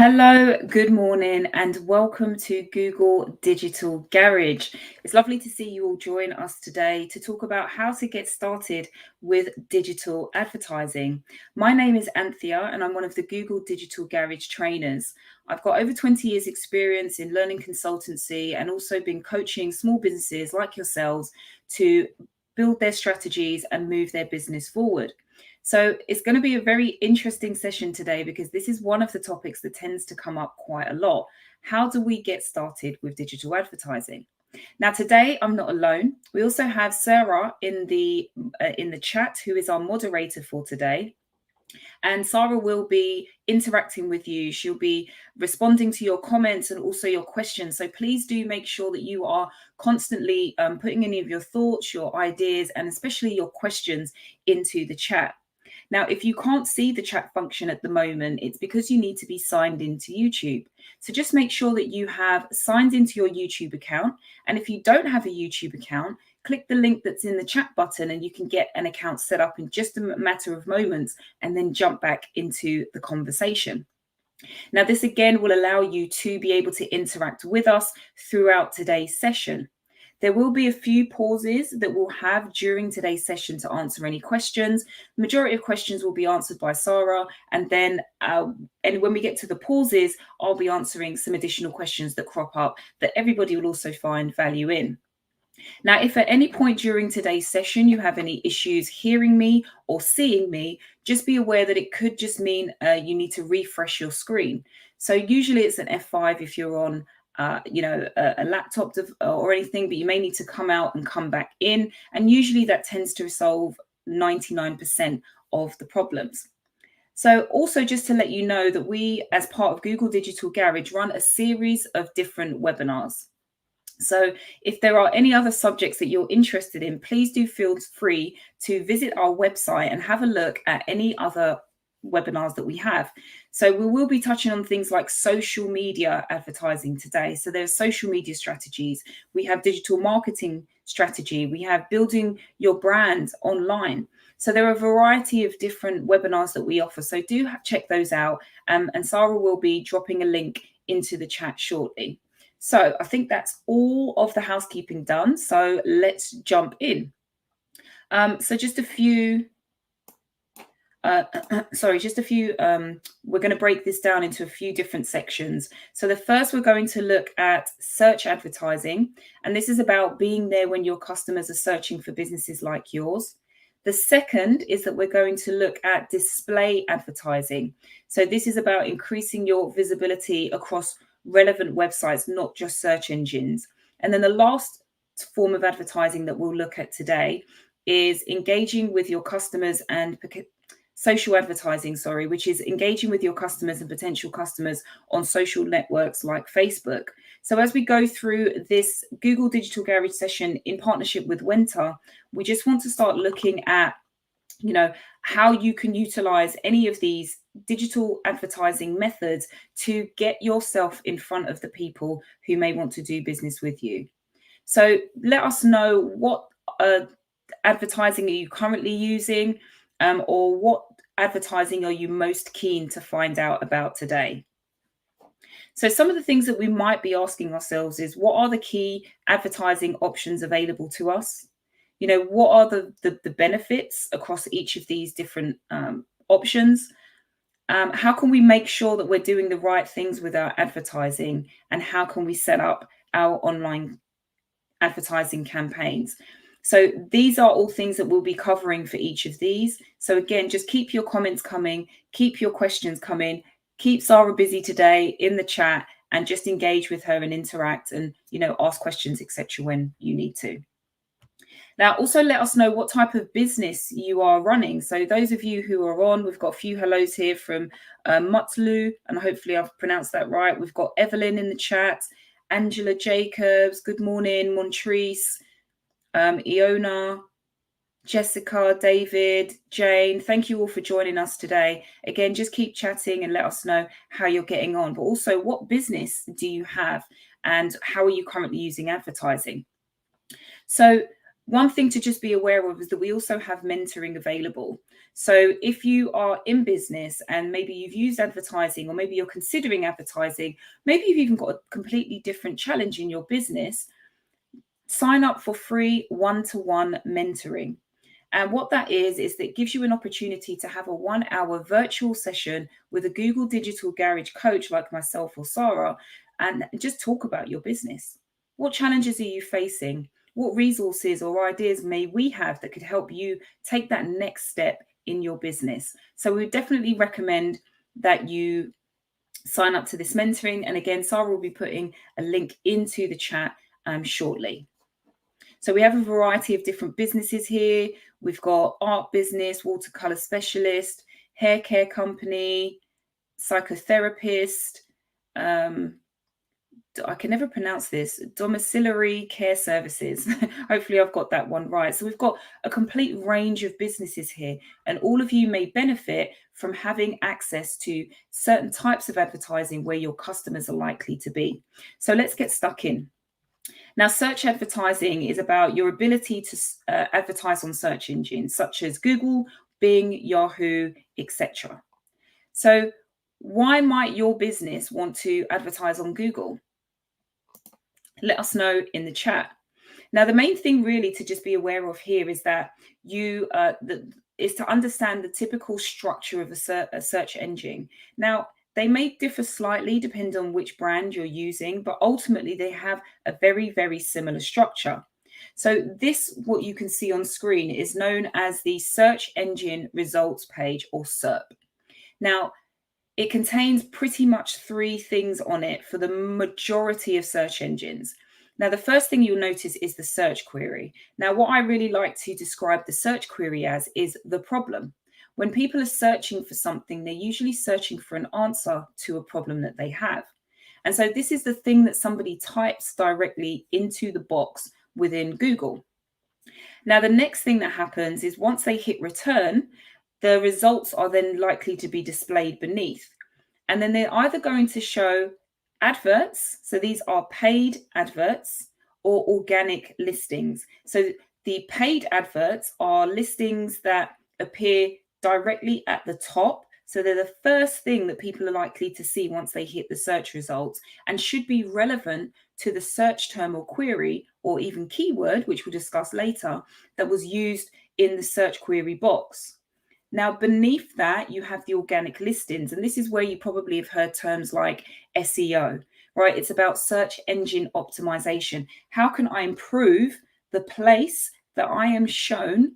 Hello, good morning, and welcome to Google Digital Garage. It's lovely to see you all join us today to talk about how to get started with digital advertising. My name is Anthea, and I'm one of the Google Digital Garage trainers. I've got over 20 years' experience in learning consultancy and also been coaching small businesses like yourselves to build their strategies and move their business forward. So it's going to be a very interesting session today because this is one of the topics that tends to come up quite a lot. How do we get started with digital advertising? Now today I'm not alone. We also have Sarah in the chat, who is our moderator for today. And Sarah will be interacting with you. She'll be responding to your comments and also your questions. So please do make sure that you are constantly putting any of your thoughts, your ideas, and especially your questions into the chat. Now, if you can't see the chat function at the moment, it's because you need to be signed into YouTube. So just make sure that you have signed into your YouTube account. And if you don't have a YouTube account, click the link that's in the chat button and you can get an account set up in just a matter of moments and then jump back into the conversation. Now, this again will allow you to be able to interact with us throughout today's session. There will be a few pauses that we'll have during today's session to answer any questions. The majority of questions will be answered by Sarah, and then when we get to the pauses, I'll be answering some additional questions that crop up that everybody will also find value in. Now, if at any point during today's session you have any issues hearing me or seeing me, just be aware that it could just mean you need to refresh your screen. So usually it's an F5 if you're on a laptop or anything, but you may need to come out and come back in. And usually that tends to resolve 99% of the problems. So also just to let you know that we, as part of Google Digital Garage, run a series of different webinars. So if there are any other subjects that you're interested in, please do feel free to visit our website and have a look at any other webinars that we have. So we will be touching on things like social media advertising today. So there's social media strategies, we have digital marketing strategy, we have building your brand online. So there are a variety of different webinars that we offer. So do check those out. And Sarah will be dropping a link into the chat shortly. So I think that's all of the housekeeping done. So let's jump in. So just a few, we're going to break this down into a few different sections. So the first, we're going to look at search advertising. And this is about being there when your customers are searching for businesses like yours. The second is that we're going to look at display advertising. So this is about increasing your visibility across relevant websites, not just search engines. And then the last form of advertising that we'll look at today is engaging with your customers and social advertising, which is engaging with your customers and potential customers on social networks like Facebook. So as we go through this Google Digital Garage session in partnership with Wenta, we just want to start looking at how you can utilize any of these digital advertising methods to get yourself in front of the people who may want to do business with you. So let us know what advertising are you currently using, or what advertising are you most keen to find out about today. So some of the things that we might be asking ourselves is, what are the key advertising options available to us? What are the benefits across each of these different options? How can we make sure that we're doing the right things with our advertising? And how can we set up our online advertising campaigns? So these are all things that we'll be covering for each of these. So again, just keep your comments coming, keep your questions coming, keep Sarah busy today in the chat, and just engage with her and interact and, ask questions, etc. when you need to. Now, also let us know what type of business you are running. So those of you who are on, we've got a few hellos here from Mutlu, and hopefully I've pronounced that right. We've got Evelyn in the chat, Angela Jacobs, good morning, Montrese, Iona, Jessica, David, Jane, thank you all for joining us today. Again, just keep chatting and let us know how you're getting on, but also what business do you have and how are you currently using advertising? So One thing to just be aware of is that we also have mentoring available. So if you are in business and maybe you've used advertising, or maybe you're considering advertising, maybe you've even got a completely different challenge in your business, sign up for free one-to-one mentoring. And what that is that it gives you an opportunity to have a 1 hour virtual session with a Google Digital Garage coach like myself or Sarah, and just talk about your business. What challenges are you facing? What resources or ideas may we have that could help you take that next step in your business? So we would definitely recommend that you sign up to this mentoring. And again, Sarah will be putting a link into the chat shortly. So we have a variety of different businesses here. We've got art business, watercolor specialist, hair care company, psychotherapist. I can never pronounce this, domiciliary care services. Hopefully I've got that one right. So we've got a complete range of businesses here, and all of you may benefit from having access to certain types of advertising where your customers are likely to be. So let's get stuck in. Now, search advertising is about your ability to advertise on search engines such as Google, Bing, Yahoo, etc. So why might your business want to advertise on Google? Let us know in the chat. Now, the main thing really to just be aware of here is that is to understand the typical structure of a search engine. Now, they may differ slightly depending on which brand you're using, but ultimately they have a very, very similar structure. So this, what you can see on screen, is known as the search engine results page, or SERP. Now, it contains pretty much three things on it for the majority of search engines. Now, the first thing you'll notice is the search query. Now, what I really like to describe the search query as is the problem. When people are searching for something, they're usually searching for an answer to a problem that they have. And so this is the thing that somebody types directly into the box within Google. Now, the next thing that happens is once they hit return, the results are then likely to be displayed beneath. And then they're either going to show adverts, so these are paid adverts, or organic listings. So the paid adverts are listings that appear directly at the top. So they're the first thing that people are likely to see once they hit the search results, and should be relevant to the search term or query, or even keyword, which we'll discuss later, that was used in the search query box. Now, beneath that, you have the organic listings, and this is where you probably have heard terms like SEO, right? It's about search engine optimization. How can I improve the place that I am shown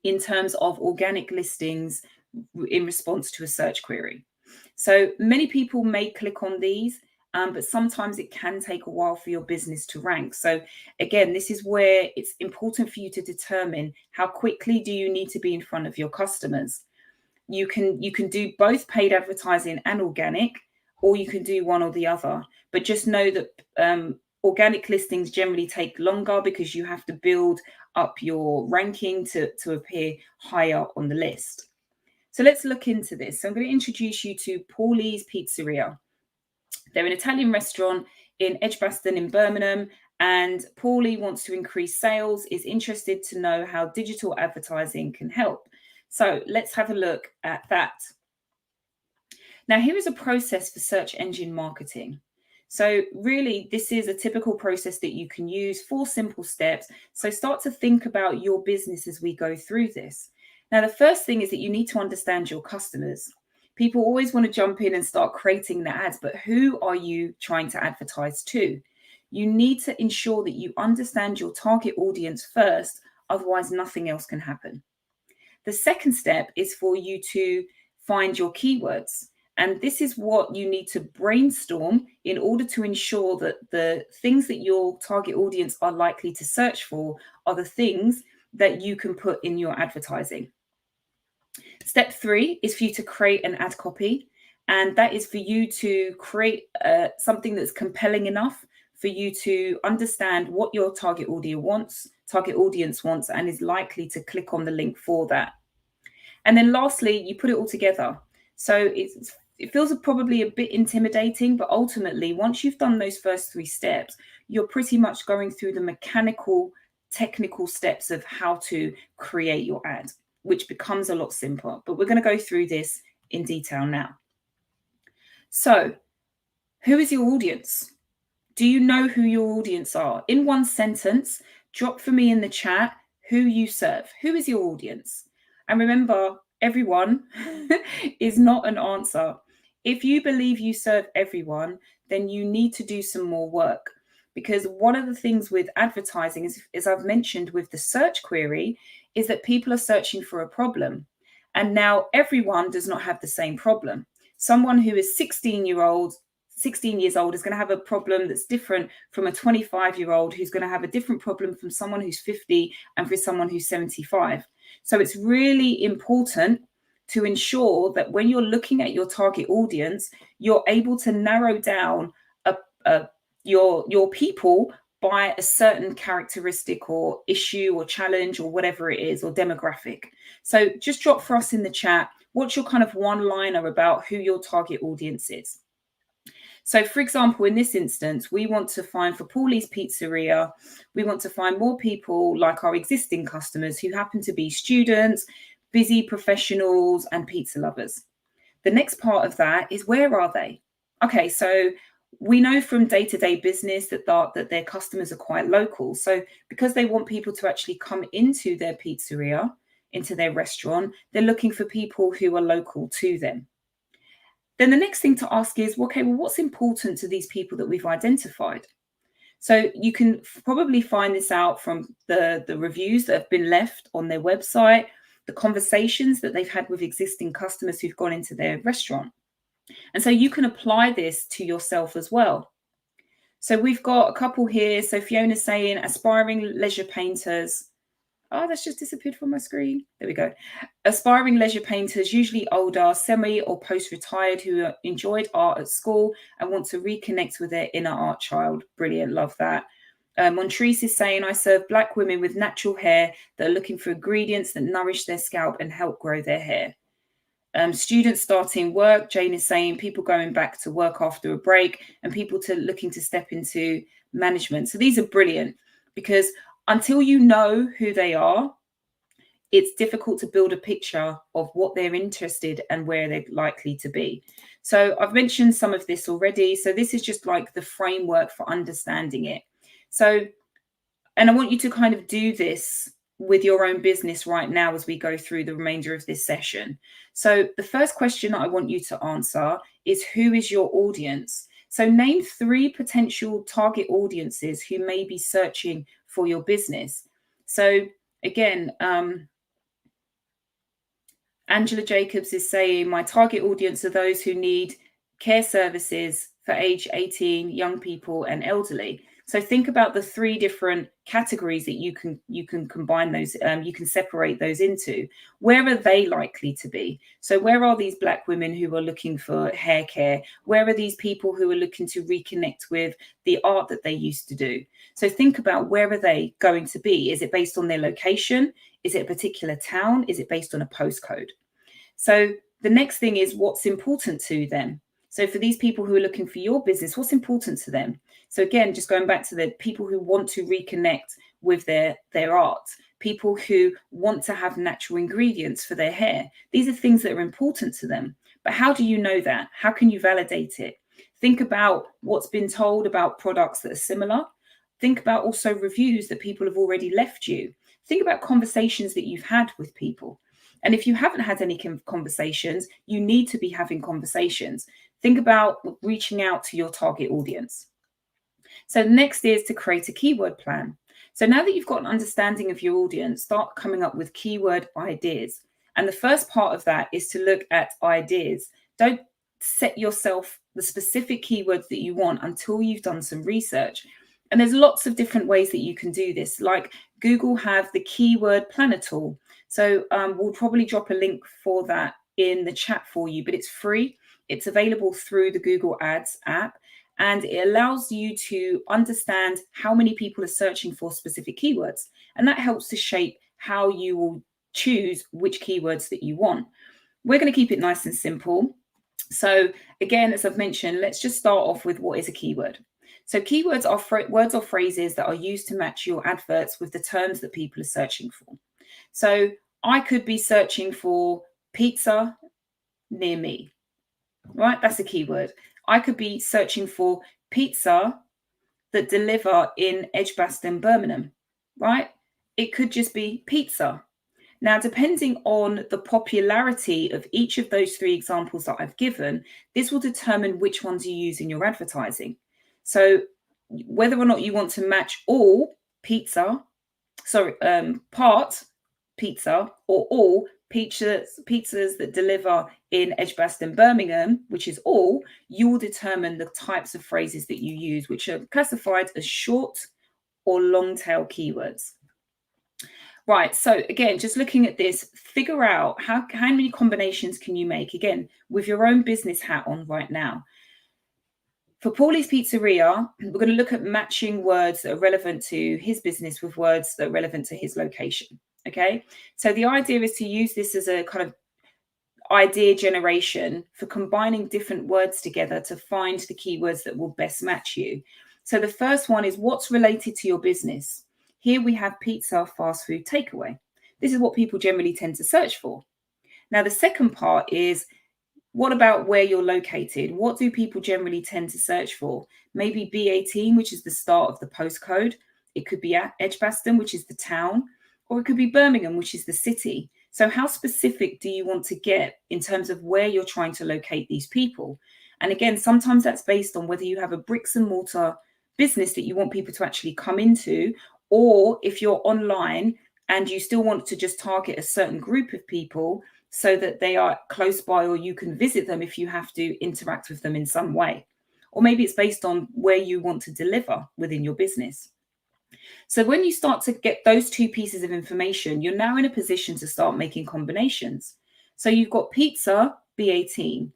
in terms of organic listings in response to a search query? So many people may click on these, but sometimes it can take a while for your business to rank. So again, this is where it's important for you to determine how quickly do you need to be in front of your customers. You can do both paid advertising and organic, or you can do one or the other. But just know that organic listings generally take longer because you have to build up your ranking to appear higher on the list. So let's look into this. So I'm going to introduce you to Paulie's Pizzeria. They're an Italian restaurant in Edgbaston in Birmingham, and Paulie wants to increase sales, is interested to know how digital advertising can help. So let's have a look at that. Now, here is a process for search engine marketing. So really, this is a typical process that you can use, 4 simple steps. So start to think about your business as we go through this. Now, the first thing is that you need to understand your customers. People always want to jump in and start creating the ads, but who are you trying to advertise to? You need to ensure that you understand your target audience first, otherwise nothing else can happen. The second step is for you to find your keywords. And this is what you need to brainstorm in order to ensure that the things that your target audience are likely to search for are the things that you can put in your advertising. Step 3 is for you to create an ad copy, and that is for you to create something that's compelling enough for you to understand what your target audience wants, and is likely to click on the link for that. And then lastly, you put it all together. So it feels probably a bit intimidating, but ultimately, once you've done those first 3 steps, you're pretty much going through the mechanical technical steps of how to create your ad, which becomes a lot simpler. But we're going to go through this in detail now. So, who is your audience? Do you know who your audience are? In one sentence, drop for me in the chat who you serve. Who is your audience? And remember, everyone is not an answer. If you believe you serve everyone, then you need to do some more work. Because one of the things with advertising is, as I've mentioned with the search query, is that people are searching for a problem. And now everyone does not have the same problem. Someone who is 16 years old is going to have a problem that's different from a 25-year-old who's going to have a different problem from someone who's 50 and for someone who's 75. So it's really important to ensure that when you're looking at your target audience, you're able to narrow down your people by a certain characteristic or issue or challenge or whatever it is, or demographic. So just drop for us in the chat, what's your kind of one-liner about who your target audience is? So, for example, in this instance, we want to find for Paulie's Pizzeria, we want to find more people like our existing customers who happen to be students, busy professionals, and pizza lovers. The next part of that is, where are they? Okay, so we know from day-to-day business that their customers are quite local. So because they want people to actually come into their pizzeria, into their restaurant, they're looking for people who are local to them. Then the next thing to ask is, okay, well, what's important to these people that we've identified? So you can probably find this out from the reviews that have been left on their website, the conversations that they've had with existing customers who've gone into their restaurant. And so you can apply this to yourself as well. So we've got a couple here. So Fiona's saying aspiring leisure painters. Oh, that's just disappeared from my screen. There we go. Aspiring leisure painters, usually older, semi or post-retired, who enjoyed art at school and want to reconnect with their inner art child. Brilliant. Love that. Montrese is saying, I serve Black women with natural hair that are looking for ingredients that nourish their scalp and help grow their hair. Students starting work. Jane is saying people going back to work after a break and people looking to step into management. So these are brilliant, because until you know who they are, it's difficult to build a picture of what they're interested and where they're likely to be. So I've mentioned some of this already. So this is just like the framework for understanding it. So, and I want you to kind of do this with your own business right now as we go through the remainder of this session. So the first question that I want you to answer is, who is your audience? So name 3 potential target audiences who may be searching for your business. So again, Angela Jacobs is saying, my target audience are those who need care services for age 18, young people and elderly. So think about the 3 different categories that you can combine those, you can separate those into. Where are they likely to be? So where are these Black women who are looking for hair care? Where are these people who are looking to reconnect with the art that they used to do? So think about, where are they going to be? Is it based on their location? Is it a particular town? Is it based on a postcode? So the next thing is, what's important to them? So for these people who are looking for your business, what's important to them? So again, just going back to the people who want to reconnect with their art, people who want to have natural ingredients for their hair. These are things that are important to them. But how do you know that? How can you validate it? Think about what's been told about products that are similar. Think about also reviews that people have already left you. Think about conversations that you've had with people. And if you haven't had any conversations, you need to be having conversations. Think about reaching out to your target audience. So next is to create a keyword plan. So now that you've got an understanding of your audience, start coming up with keyword ideas. And the first part of that is to look at ideas. Don't set yourself the specific keywords that you want until you've done some research. And there's lots of different ways that you can do this. Like Google have the keyword planner tool. So we'll probably drop a link for that in the chat for you, but it's free. It's available through the Google Ads app, and it allows you to understand how many people are searching for specific keywords. And that helps to shape how you will choose which keywords that you want. We're going to keep it nice and simple. So again, as I've mentioned, let's just start off with, what is a keyword? So keywords are words or phrases that are used to match your adverts with the terms that people are searching for. So I could be searching for pizza near me, right? That's a keyword. I could be searching for pizza that deliver in Edgbaston, Birmingham, right? It could just be pizza. Now, depending on the popularity of each of those three examples that I've given, this will determine which ones you use in your advertising. So whether or not you want to match all pizza, part pizza, or all pizzas that deliver in Edgbaston, Birmingham, which is all, you will determine the types of phrases that you use, which are classified as short or long tail keywords. Right, so again, just looking at this, figure out how many combinations can you make, again, with your own business hat on right now. For Paulie's Pizzeria, we're going to look at matching words that are relevant to his business with words that are relevant to his location. Okay, so the idea is to use this as a kind of idea generation for combining different words together to find the keywords that will best match you. So the first one is what's related to your business. Here we have pizza, fast food, takeaway. This is what people generally tend to search for. Now, the second part is what about where you're located? What do people generally tend to search for? Maybe B18, which is the start of the postcode. It could be Edgbaston, which is the town, or it could be Birmingham, which is the city. So how specific do you want to get in terms of where you're trying to locate these people? And again, sometimes that's based on whether you have a bricks and mortar business that you want people to actually come into, or if you're online and you still want to just target a certain group of people so that they are close by, or you can visit them if you have to interact with them in some way. Or maybe it's based on where you want to deliver within your business. So when you start to get those two pieces of information, you're now in a position to start making combinations. So you've got pizza, B18,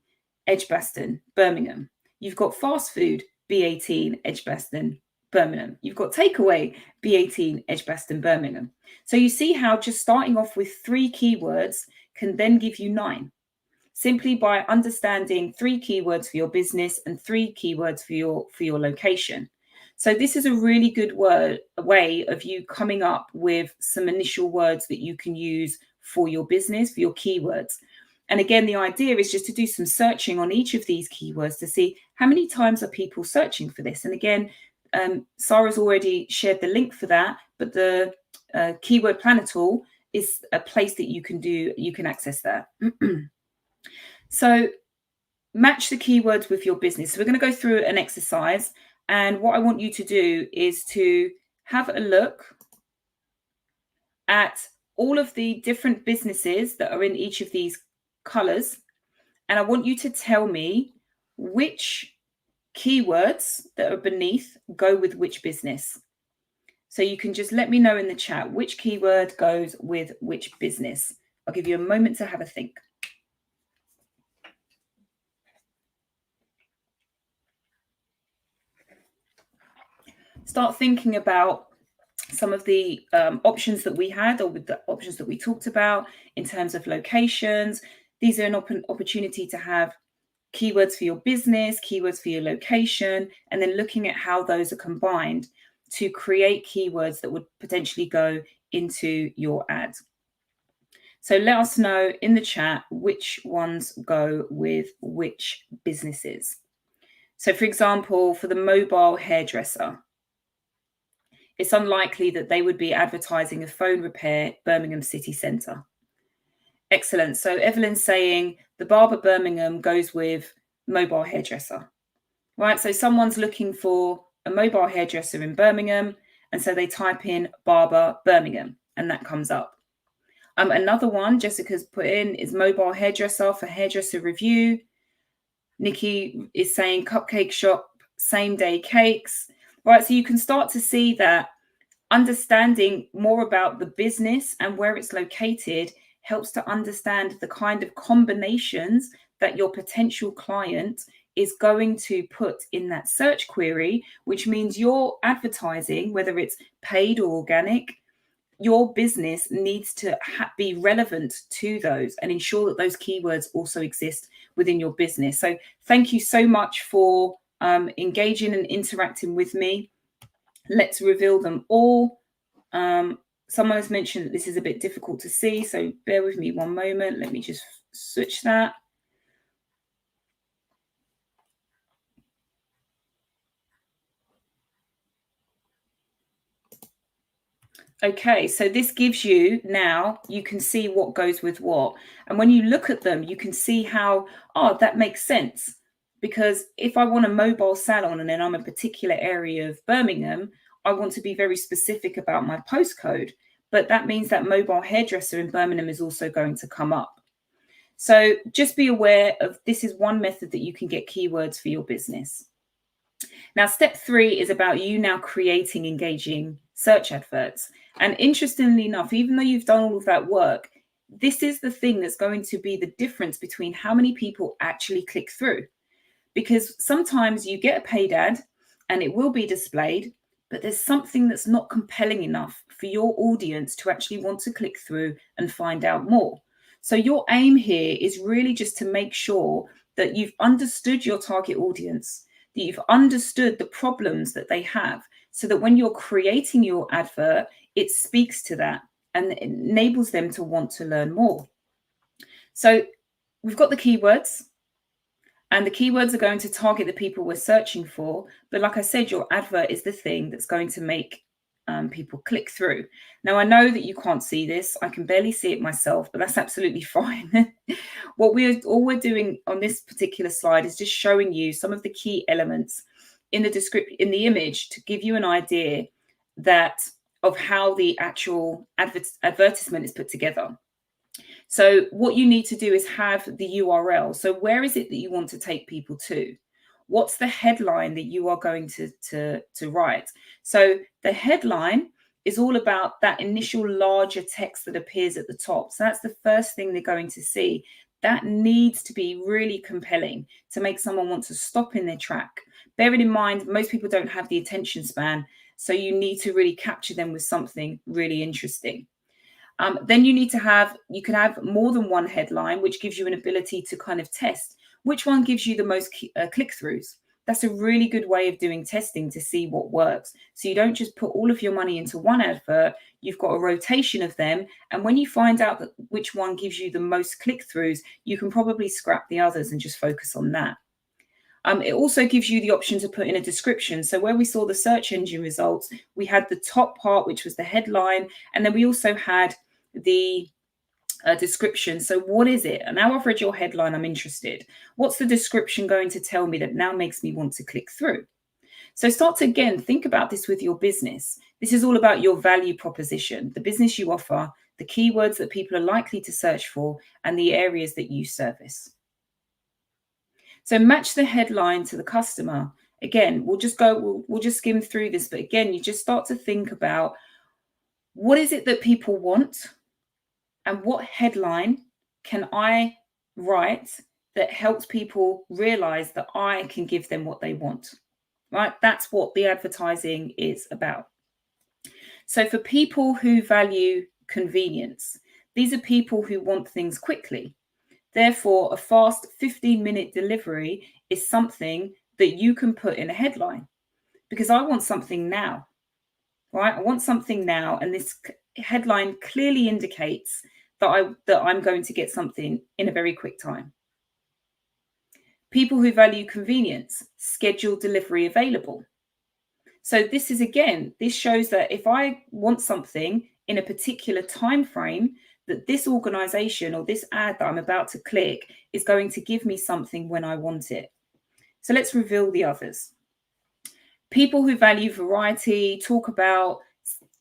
Edgbaston, Birmingham. You've got fast food, B18, Edgbaston, Birmingham. You've got takeaway, B18, Edgbaston, Birmingham. So you see how just starting off with 3 keywords can then give you 9, simply by understanding 3 keywords for your business and 3 keywords for your location. So this is a really good way of you coming up with some initial words that you can use for your business, for your keywords. And again, the idea is just to do some searching on each of these keywords to see how many times are people searching for this. And again, Sarah's already shared the link for that, but the keyword planner tool is a place that you can access that. So match the keywords with your business. So we're going to go through an exercise, and what I want you to do is to have a look at all of the different businesses that are in each of these colors, and I want you to tell me which keywords that are beneath go with which business. So you can just let me know in the chat which keyword goes with which business. I'll give you a moment to have a think. Start thinking about some of the options that we had, or with the options that we talked about in terms of locations. These are an opportunity to have keywords for your business, keywords for your location, and then looking at how those are combined to create keywords that would potentially go into your ad. So let us know in the chat which ones go with which businesses. So for example, for the mobile hairdresser, it's unlikely that they would be advertising a phone repair Birmingham city centre. Excellent. So Evelyn's saying the barber Birmingham goes with mobile hairdresser, right? So someone's looking for a mobile hairdresser in Birmingham, and so they type in barber Birmingham, and that comes up. Another one Jessica's put in is mobile hairdresser for hairdresser review. Nikki is saying cupcake shop, same day cakes, right? So you can start to see that understanding more about the business and where it's located helps to understand the kind of combinations that your potential client is going to put in that search query, which means your advertising, whether it's paid or organic, your business needs to be relevant to those and ensure that those keywords also exist within your business. So thank you so much for engaging and interacting with me. Let's reveal them all. Someone has mentioned that this is a bit difficult to see, so bear with me one moment. Let me just switch that. Okay, so this gives you, now you can see what goes with what. And when you look at them, you can see how, oh, that makes sense. Because if I want a mobile salon and then I'm a particular area of Birmingham, I want to be very specific about my postcode. But that means that mobile hairdresser in Birmingham is also going to come up. So just be aware of, this is one method that you can get keywords for your business. Now, step 3 is about you now creating engaging search adverts. And interestingly enough, even though you've done all of that work, this is the thing that's going to be the difference between how many people actually click through. Because sometimes you get a paid ad and it will be displayed, but there's something that's not compelling enough for your audience to actually want to click through and find out more. So your aim here is really just to make sure that you've understood your target audience, that you've understood the problems that they have, so that when you're creating your advert, it speaks to that and it enables them to want to learn more. So we've got the keywords, and the keywords are going to target the people we're searching for. But like I said, your advert is the thing that's going to make people click through. Now, I know that you can't see this. I can barely see it myself, but that's absolutely fine. All we're doing on this particular slide is just showing you some of the key elements in the description, in the image, to give you an idea of how the actual advertisement is put together. So what you need to do is have the URL. So where is it that you want to take people to? What's the headline that you are going to write? So the headline is all about that initial larger text that appears at the top. So that's the first thing they're going to see. That needs to be really compelling to make someone want to stop in their track. Bearing in mind, most people don't have the attention span, so you need to really capture them with something really interesting. Then you can have more than one headline, which gives you an ability to kind of test which one gives you the most click-throughs. That's a really good way of doing testing to see what works. So you don't just put all of your money into one advert, you've got a rotation of them. And when you find out that which one gives you the most click-throughs, you can probably scrap the others and just focus on that. It also gives you the option to put in a description. So where we saw the search engine results, we had the top part, which was the headline, and then we also had the description. So what is it? And now I've read your headline, I'm interested. What's the description going to tell me that now makes me want to click through? So start to, again, think about this with your business. This is all about your value proposition, the business you offer, the keywords that people are likely to search for, and the areas that you service. So match the headline to the customer. Again, we'll just skim through this, but again, you just start to think about, what is it that people want? And what headline can I write that helps people realize that I can give them what they want, right? That's what the advertising is about. So for people who value convenience, these are people who want things quickly. Therefore, a fast 15-minute delivery is something that you can put in a headline, because I want something now, right? I want something now. And this headline clearly indicates that I'm going to get something in a very quick time. People who value convenience, scheduled delivery available. So this shows that if I want something in a particular time frame, that this organization or this ad that I'm about to click is going to give me something when I want it. So let's reveal the others. People who value variety, talk about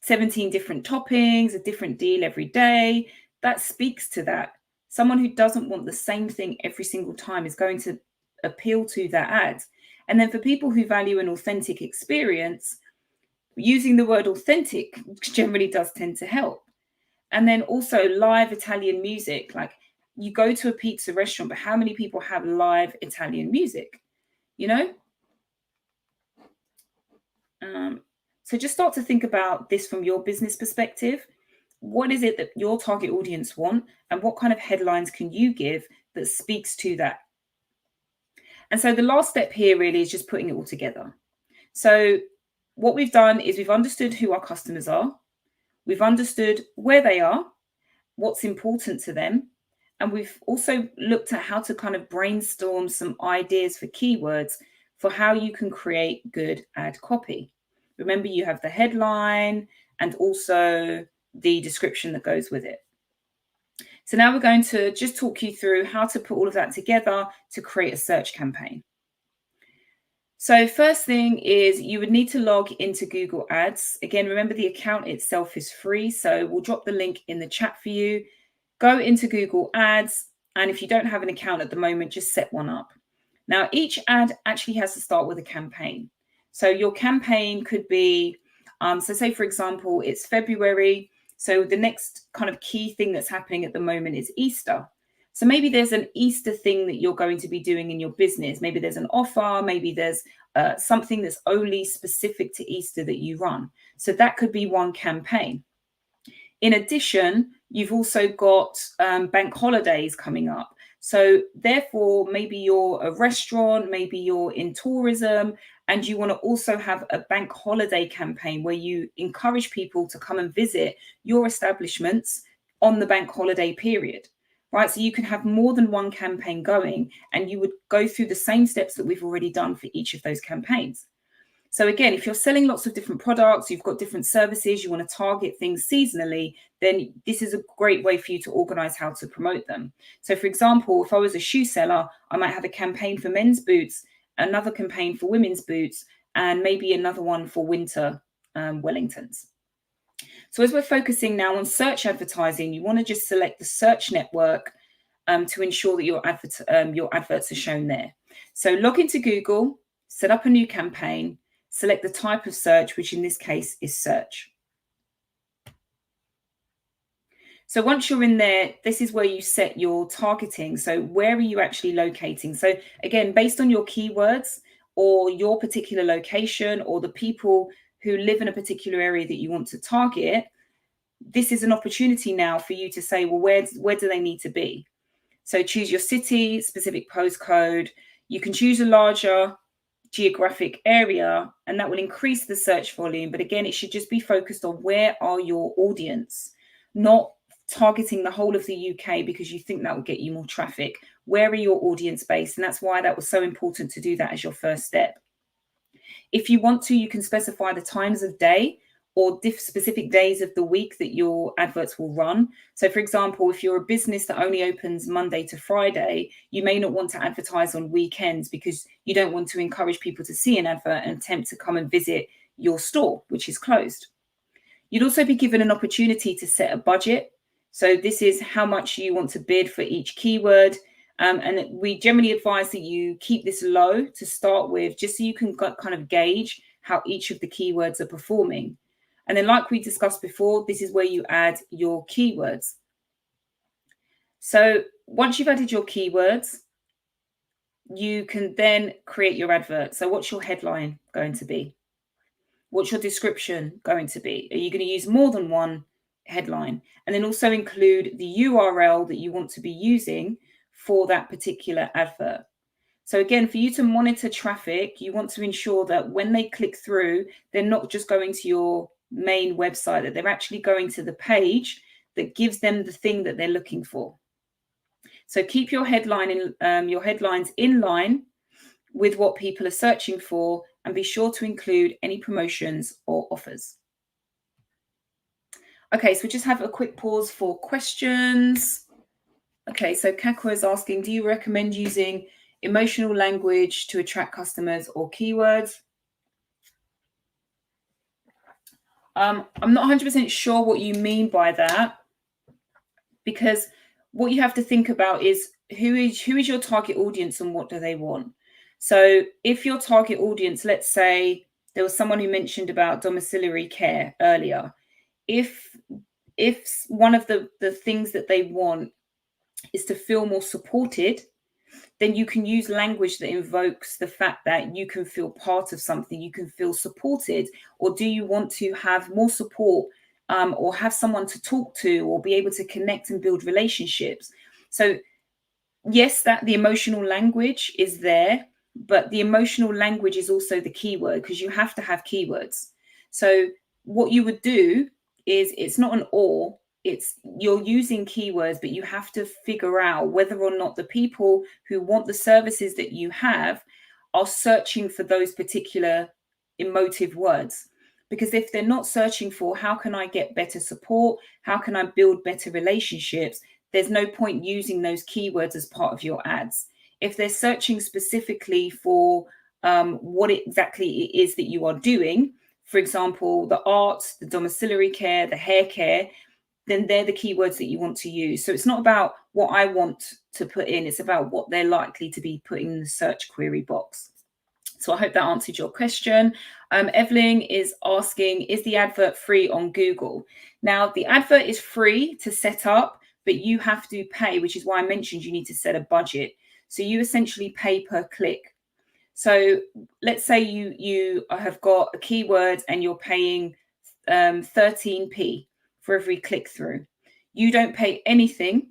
17 different toppings, a different deal every day. That speaks to that. Someone who doesn't want the same thing every single time is going to appeal to that ad. And then for people who value an authentic experience, using the word authentic generally does tend to help. And then also live Italian music. Like, you go to a pizza restaurant, but how many people have live Italian music? So just start to think about this from your business perspective. What is it that your target audience want, and what kind of headlines can you give that speaks to that? And so the last step here really is just putting it all together. So what we've done is we've understood who our customers are, we've understood where they are, what's important to them, and we've also looked at how to kind of brainstorm some ideas for keywords for how you can create good ad copy. Remember, you have the headline and also the description that goes with it. So now we're going to just talk you through how to put all of that together to create a search campaign. So first thing is you would need to log into Google Ads. Again, remember the account itself is free. So we'll drop the link in the chat for you. Go into Google Ads. And if you don't have an account at the moment, just set one up. Now, each ad actually has to start with a campaign. So your campaign could be, so say, for example, it's February. So the next kind of key thing that's happening at the moment is Easter. So maybe there's an Easter thing that you're going to be doing in your business. Maybe there's an offer, maybe there's something that's only specific to Easter that you run. So that could be one campaign. In addition, you've also got bank holidays coming up. So therefore, maybe you're a restaurant, maybe you're in tourism, and you want to also have a bank holiday campaign where you encourage people to come and visit your establishments on the bank holiday period. Right, so you can have more than one campaign going, and you would go through the same steps that we've already done for each of those campaigns. So again, if you're selling lots of different products, you've got different services, you want to target things seasonally, then this is a great way for you to organize how to promote them. So for example, if I was a shoe seller, I might have a campaign for men's boots, another campaign for women's boots, and maybe another one for winter Wellingtons. So as we're focusing now on search advertising, you want to just select the search network to ensure that your adverts are shown there. So log into Google, set up a new campaign, select the type of search, which in this case is search. So once you're in there, this is where you set your targeting. So where are you actually locating? So again, based on your keywords or your particular location or the people who live in a particular area that you want to target, this is an opportunity now for you to say, well, where do they need to be? So choose your city, specific postcode. You can choose a larger geographic area, and that will increase the search volume. But again, it should just be focused on where are your audience, not targeting the whole of the UK because you think that will get you more traffic. Where are your audience based? And that's why that was so important to do that as your first step. If you want to, you can specify the times of day or specific days of the week that your adverts will run. So for example, if you're a business that only opens Monday to Friday, you may not want to advertise on weekends because you don't want to encourage people to see an advert and attempt to come and visit your store, which is closed. You'd also be given an opportunity to set a budget. So this is how much you want to bid for each keyword. And we generally advise that you keep this low to start with, just so you can kind of gauge how each of the keywords are performing. And then like we discussed before, this is where you add your keywords. So once you've added your keywords, you can then create your advert. So what's your headline going to be? What's your description going to be? Are you going to use more than one headline? And then also include the URL that you want to be using for that particular advert. So again, for you to monitor traffic, you want to ensure that when they click through, they're not just going to your main website, that they're actually going to the page that gives them the thing that they're looking for. So keep your headlines in line with what people are searching for, and be sure to include any promotions or offers. Okay, so we just have a quick pause for questions. Okay, so Kakwa is asking, do you recommend using emotional language to attract customers or keywords? I'm not 100% sure what you mean by that, because what you have to think about is who is your target audience and what do they want. So if your target audience, let's say there was someone who mentioned about domiciliary care earlier, if one of the things that they want is to feel more supported, then you can use language that invokes the fact that you can feel part of something, you can feel supported. Or do you want to have more support or have someone to talk to or be able to connect and build relationships? So yes, that the emotional language is there, but the emotional language is also the keyword, because you have to have keywords. So what you would do is, it's not an or, it's you're using keywords, but you have to figure out whether or not the people who want the services that you have are searching for those particular emotive words. Because if they're not searching for how can I get better support, how can I build better relationships, there's no point using those keywords as part of your ads. If they're searching specifically for what exactly it is that you are doing, for example, the arts, the domiciliary care, the hair care, then they're the keywords that you want to use. So it's not about what I want to put in, it's about what they're likely to be putting in the search query box. So I hope that answered your question. Evelyn is asking, is the advert free on Google? Now, the advert is free to set up, but you have to pay, which is why I mentioned you need to set a budget. So you essentially pay per click. So let's say you have got a keyword and you're paying 13p for every click through. You don't pay anything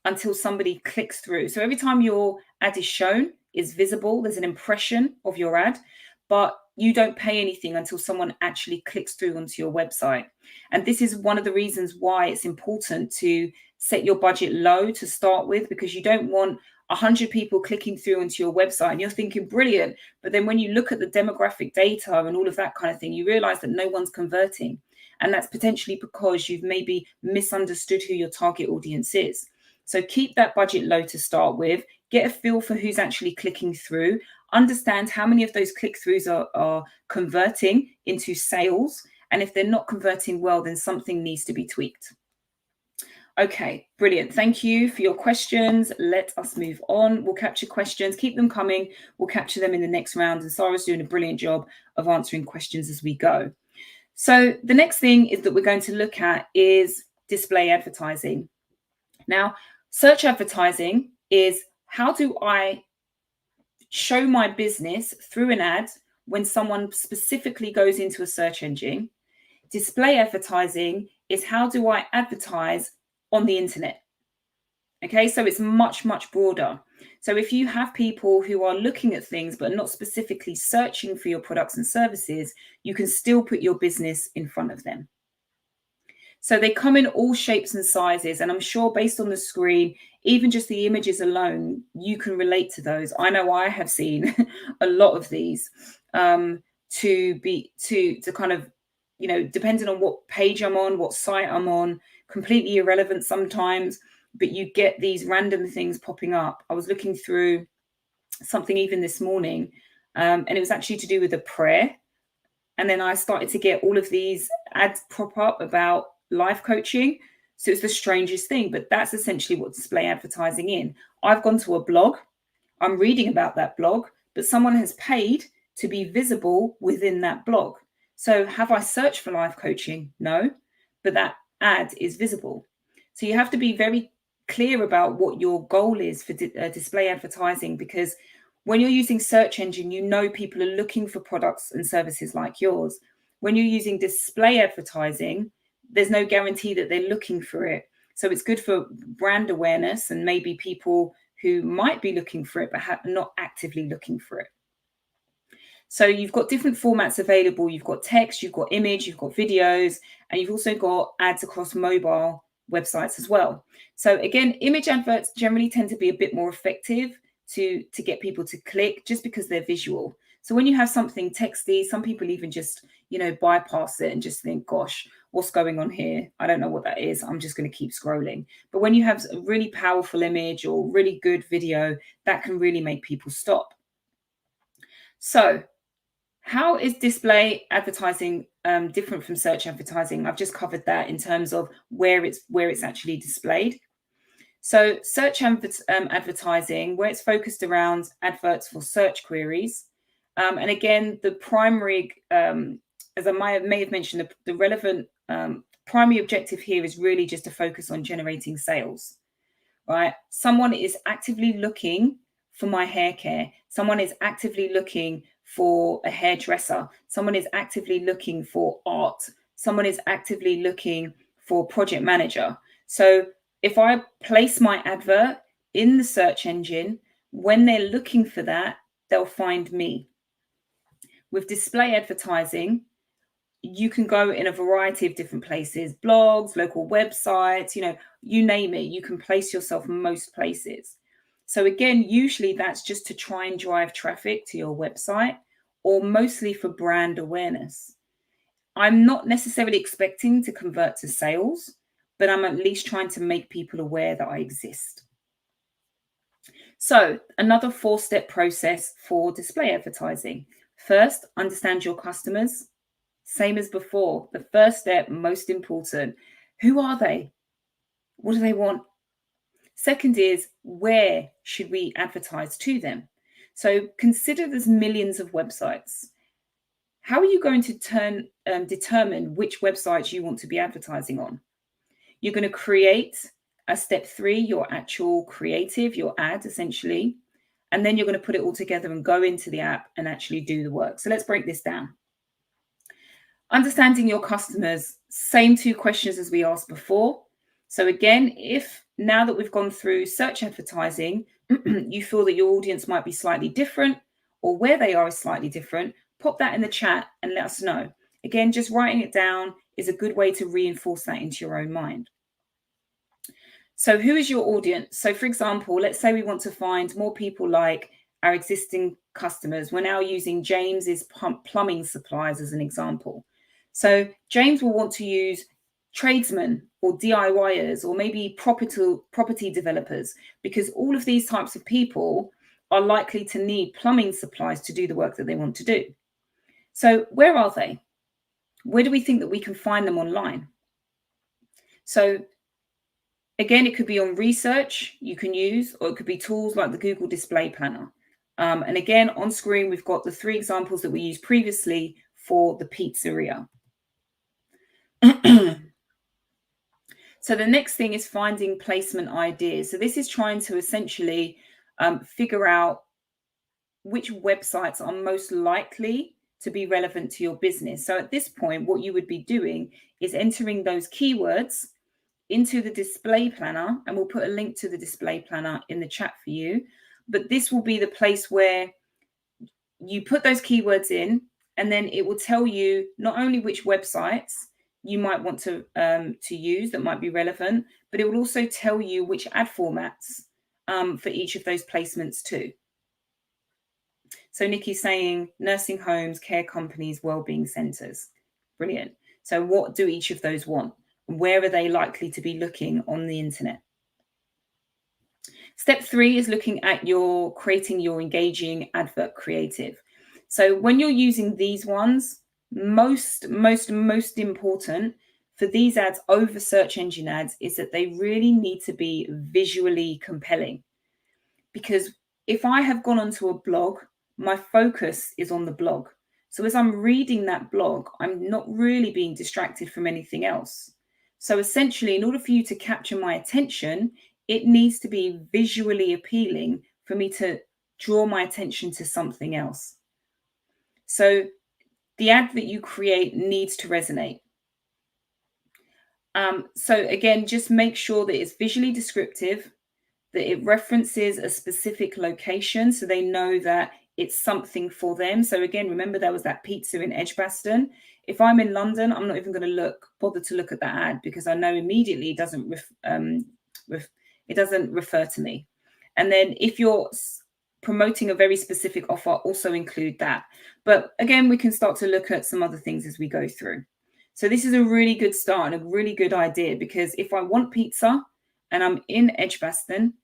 until somebody clicks through. So every time your ad is shown, is visible, there's an impression of your ad, but you don't pay anything until someone actually clicks through onto your website. And this is one of the reasons why it's important to set your budget low to start with, because you don't want 100 people clicking through onto your website and you're thinking brilliant, but then when you look at the demographic data and all of that kind of thing, you realize that no one's converting. And that's potentially because you've maybe misunderstood who your target audience is. So keep that budget low to start with, get a feel for who's actually clicking through, understand how many of those click-throughs are converting into sales. And if they're not converting well, then something needs to be tweaked. Okay, brilliant. Thank you for your questions. Let us move on. We'll capture questions. Keep them coming. We'll capture them in the next round. And Sarah's doing a brilliant job of answering questions as we go. So the next thing is that we're going to look at is display advertising. Now, search advertising is how do I show my business through an ad when someone specifically goes into a search engine. Display advertising is how do I advertise on the internet. Okay, so it's much, much broader. So if you have people who are looking at things but not specifically searching for your products and services, you can still put your business in front of them. So they come in all shapes and sizes. And I'm sure based on the screen, even just the images alone, you can relate to those. I know I have seen a lot of these to kind of, you know, depending on what page I'm on, what site I'm on, completely irrelevant sometimes, but you get these random things popping up. I was looking through something even this morning, and it was actually to do with a prayer. And then I started to get all of these ads pop up about life coaching. So it's the strangest thing, but that's essentially what display advertising in. I've gone to a blog, I'm reading about that blog, but someone has paid to be visible within that blog. So have I searched for life coaching? No, but that ad is visible. So you have to be very clear about what your goal is for display advertising, because when you're using search engine, you know people are looking for products and services like yours. When you're using display advertising, there's no guarantee that they're looking for it. So it's good for brand awareness and maybe people who might be looking for it, but not actively looking for it. So you've got different formats available. You've got text, you've got image, you've got videos, and you've also got ads across mobile websites as well. So again, image adverts generally tend to be a bit more effective to get people to click just because they're visual. So when you have something texty, some people even just, you know, bypass it and just think, gosh, what's going on here? I don't know what that is. I'm just going to keep scrolling. But when you have a really powerful image or really good video, that can really make people stop. So how is display advertising different from search advertising? I've just covered that in terms of where it's actually displayed. So search advertising, where it's focused around adverts for search queries. And again, the primary, as I may have mentioned, the relevant primary objective here is really just to focus on generating sales, right? Someone is actively looking for my hair care. Someone is actively looking for a hairdresser. Someone is actively looking for art. Someone is actively looking for project manager. So if I place my advert in the search engine, when they're looking for that, they'll find me. With display advertising, you can go in a variety of different places, blogs, local websites, you name it, you can place yourself most places. So again, usually that's just to try and drive traffic to your website, or mostly for brand awareness. I'm not necessarily expecting to convert to sales, but I'm at least trying to make people aware that I exist. So another 4-step process for display advertising. First, understand your customers. Same as before. The first step, most important. Who are they? What do they want? Second is, where should we advertise to them? So consider there's millions of websites. How are you going to determine which websites you want to be advertising on? You're going to create a step 3, your actual creative, your ad essentially, and then you're going to put it all together and go into the app and actually do the work. So let's break this down. Understanding your customers, same 2 questions as we asked before. So again, if now that we've gone through search advertising, you feel that your audience might be slightly different, or where they are is slightly different, pop that in the chat and let us know. Again, just writing it down is a good way to reinforce that into your own mind. So who is your audience? So for example, let's say we want to find more people like our existing customers. We're now using James's plumbing supplies as an example. So James will want to use tradesmen or DIYers or maybe property developers, because all of these types of people are likely to need plumbing supplies to do the work that they want to do. So where are they? Where do we think that we can find them online? So again, it could be on research you can use, or it could be tools like the Google Display Planner. And again, on screen, we've got the 3 examples that we used previously for the pizzeria. So the next thing is finding placement ideas. So this is trying to essentially figure out which websites are most likely to be relevant to your business. So at this point, what you would be doing is entering those keywords into the display planner, and we'll put a link to the display planner in the chat for you. But this will be the place where you put those keywords in, and then it will tell you not only which websites you might want to use that might be relevant, but it will also tell you which ad formats for each of those placements too. So Nikki's saying nursing homes, care companies, wellbeing centres. Brilliant. So what do each of those want? Where are they likely to be looking on the internet? Step 3 is looking at creating your engaging advert creative. So when you're using these ones, most important for these ads over search engine ads is that they really need to be visually compelling. Because if I have gone onto a blog, my focus is on the blog. So as I'm reading that blog, I'm not really being distracted from anything else. So essentially, in order for you to capture my attention, it needs to be visually appealing for me to draw my attention to something else. So the ad that you create needs to resonate. So again, just make sure that it's visually descriptive, that it references a specific location so they know that it's something for them. So again, remember there was that pizza in Edgbaston. If I'm in London, I'm not even going to bother to look at that ad, because I know immediately it doesn't refer to me. And then if you're promoting a very specific offer, also include that. But again, we can start to look at some other things as we go through. So this is a really good start and a really good idea, because if I want pizza and I'm in Edgbaston,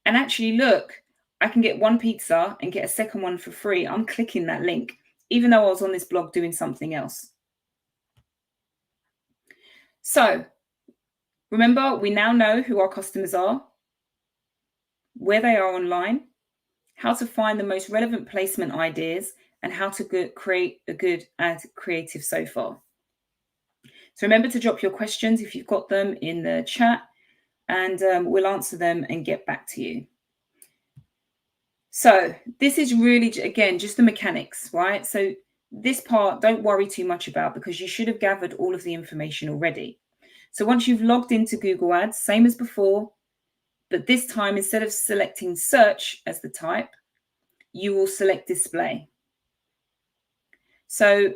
and actually look, I can get one pizza and get a second one for free, I'm clicking that link, even though I was on this blog doing something else. So remember, we now know who our customers are, where they are online, how to find the most relevant placement ideas, and how to create a good ad creative so far. So remember to drop your questions if you've got them in the chat, and we'll answer them and get back to you. So this is really, again, just the mechanics, right? So this part, don't worry too much about, because you should have gathered all of the information already. So once you've logged into Google Ads, same as before, but this time, instead of selecting search as the type, you will select display. So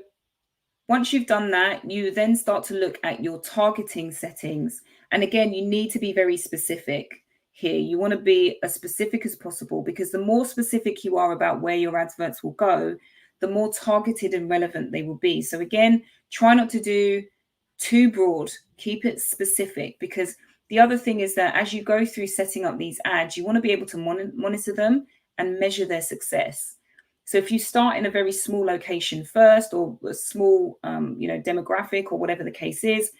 once you've done that, you then start to look at your targeting settings. And again, you need to be very specific here. You want to be as specific as possible, because the more specific you are about where your adverts will go, the more targeted and relevant they will be. So again, try not to do too broad, keep it specific, because the other thing is that as you go through setting up these ads, you want to be able to monitor them and measure their success. So if you start in a very small location first, or a small, demographic, or whatever the case is,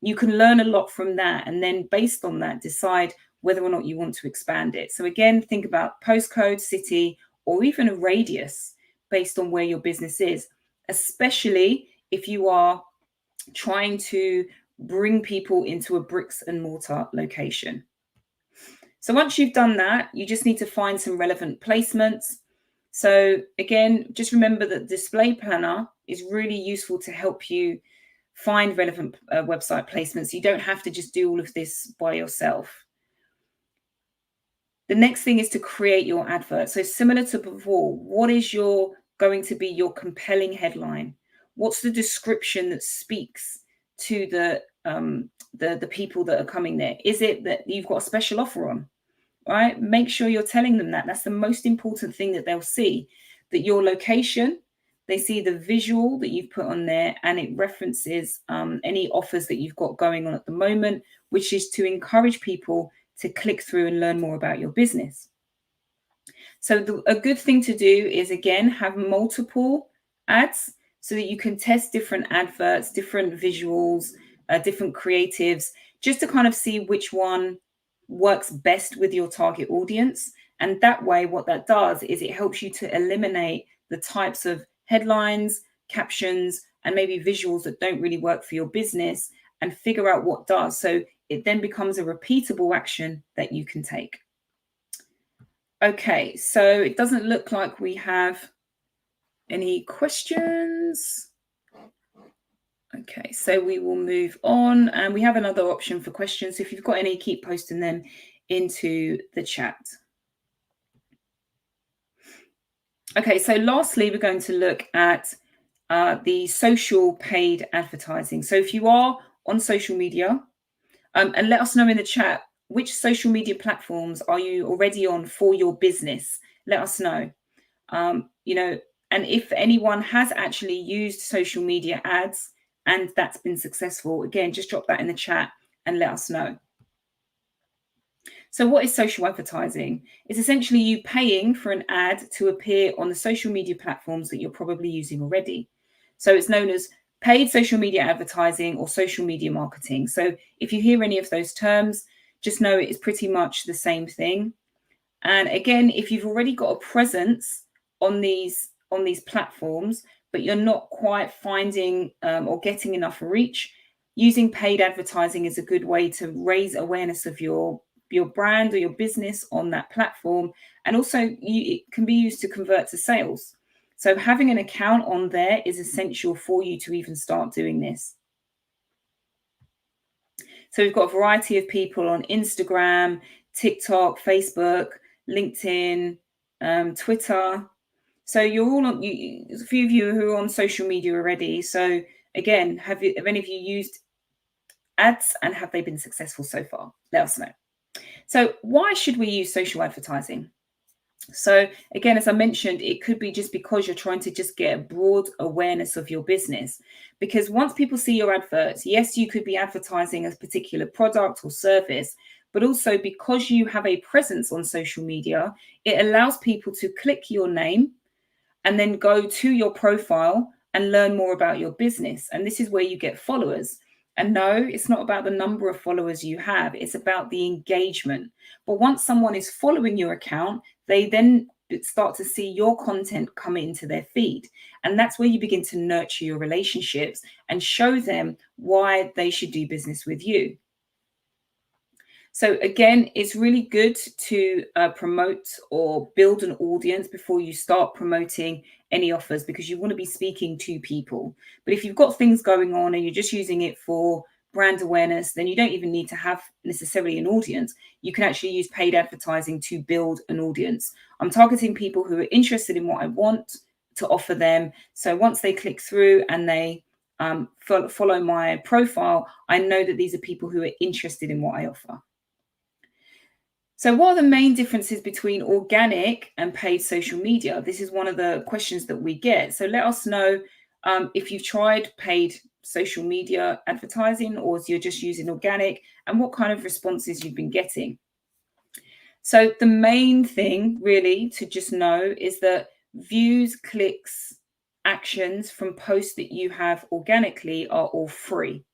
you can learn a lot from that. And then based on that, decide whether or not you want to expand it. So again, think about postcode, city, or even a radius based on where your business is, especially if you are trying to bring people into a bricks and mortar location. So once you've done that, you just need to find some relevant placements. So again, just remember that Display Planner is really useful to help you find relevant website placements. You don't have to just do all of this by yourself. The next thing is to create your advert. So similar to before, what is going to be your compelling headline? What's the description that speaks to the people that are coming there? Is it that you've got a special offer on? Right? Make sure you're telling them that. That's the most important thing that they'll see, that your location, they see the visual that you've put on there, and it references any offers that you've got going on at the moment, which is to encourage people to click through and learn more about your business. So a good thing to do is, again, have multiple ads so that you can test different adverts, different visuals, different creatives, just to kind of see which one works best with your target audience. And that way, what that does is it helps you to eliminate the types of headlines, captions, and maybe visuals that don't really work for your business, and figure out what does. So it then becomes a repeatable action that you can take. Okay, so it doesn't look like we have any questions. Okay, so we will move on, and we have another option for questions. So if you've got any, keep posting them into the chat. Okay, so lastly, we're going to look at the social paid advertising. So if you are on social media, and let us know in the chat, which social media platforms are you already on for your business? Let us know. And if anyone has actually used social media ads and that's been successful, again, just drop that in the chat and let us know. So what is social advertising? It's essentially you paying for an ad to appear on the social media platforms that you're probably using already. So it's known as paid social media advertising or social media marketing. So if you hear any of those terms, just know it is pretty much the same thing. And again, if you've already got a presence on these platforms, but you're not quite finding or getting enough reach, using paid advertising is a good way to raise awareness of your brand or your business on that platform. And also it can be used to convert to sales. So having an account on there is essential for you to even start doing this. So we've got a variety of people on Instagram, TikTok, Facebook, LinkedIn, Twitter. So you're all on, a few of you who are on social media already. So again, have any of you used ads, and have they been successful so far? Let us know. So why should we use social advertising? So again, as I mentioned, it could be just because you're trying to just get a broad awareness of your business. Because once people see your adverts, yes, you could be advertising a particular product or service, but also because you have a presence on social media, it allows people to click your name and then go to your profile and learn more about your business. And this is where you get followers. And no, it's not about the number of followers you have. It's about the engagement. But once someone is following your account, they then start to see your content come into their feed. And that's where you begin to nurture your relationships and show them why they should do business with you. So again, it's really good to promote or build an audience before you start promoting any offers, because you want to be speaking to people. But if you've got things going on and you're just using it for brand awareness, then you don't even need to have necessarily an audience. You can actually use paid advertising to build an audience. I'm targeting people who are interested in what I want to offer them. So once they click through and they follow my profile, I know that these are people who are interested in what I offer. So what are the main differences between organic and paid social media? This is one of the questions that we get. So let us know if you've tried paid social media advertising or if you're just using organic, and what kind of responses you've been getting. So the main thing really to just know is that views, clicks, actions from posts that you have organically are all free.